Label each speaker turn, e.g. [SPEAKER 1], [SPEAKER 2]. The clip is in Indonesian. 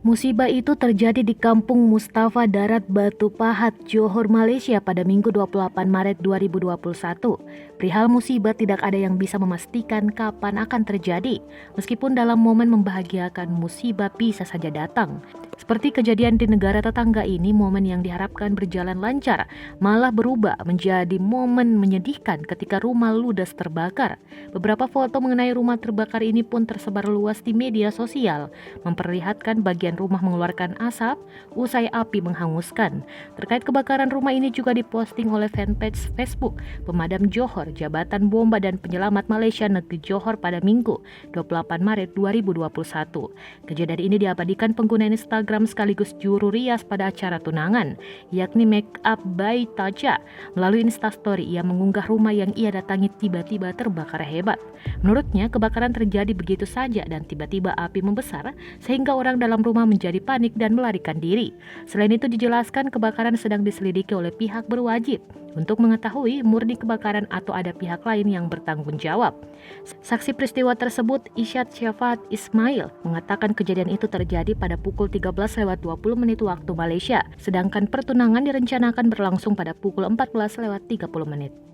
[SPEAKER 1] Musibah itu terjadi di Kampung Mustafa Darat Batu Pahat, Johor, Malaysia pada Minggu 28 Maret 2021. Perihal musibah tidak ada yang bisa memastikan kapan akan terjadi, meskipun dalam momen membahagiakan musibah bisa saja datang. Seperti kejadian di negara tetangga ini, momen yang diharapkan berjalan lancar malah berubah menjadi momen menyedihkan ketika rumah ludes terbakar. Beberapa foto mengenai rumah terbakar ini pun tersebar luas di media sosial, memperlihatkan bagian rumah mengeluarkan asap usai api menghanguskan. Terkait kebakaran rumah ini juga diposting oleh fanpage Facebook Pemadam Johor, Jabatan Bomba dan Penyelamat Malaysia Negeri Johor pada Minggu 28 Maret 2021. Kejadian ini diabadikan pengguna Instagram sekaligus juru rias pada acara tunangan, yakni Make Up by Taja. Melalui Instastory, ia mengunggah rumah yang ia datangi tiba-tiba terbakar hebat. Menurutnya, kebakaran terjadi begitu saja dan tiba-tiba api membesar sehingga orang dalam rumah menjadi panik dan melarikan diri. Selain itu dijelaskan kebakaran sedang diselidiki oleh pihak berwajib untuk mengetahui murni kebakaran atau ada pihak lain yang bertanggung jawab. Saksi peristiwa tersebut, Isyad Syafat Ismail, mengatakan kejadian itu terjadi pada pukul 13.20 waktu Malaysia, sedangkan pertunangan direncanakan berlangsung pada pukul 14.30.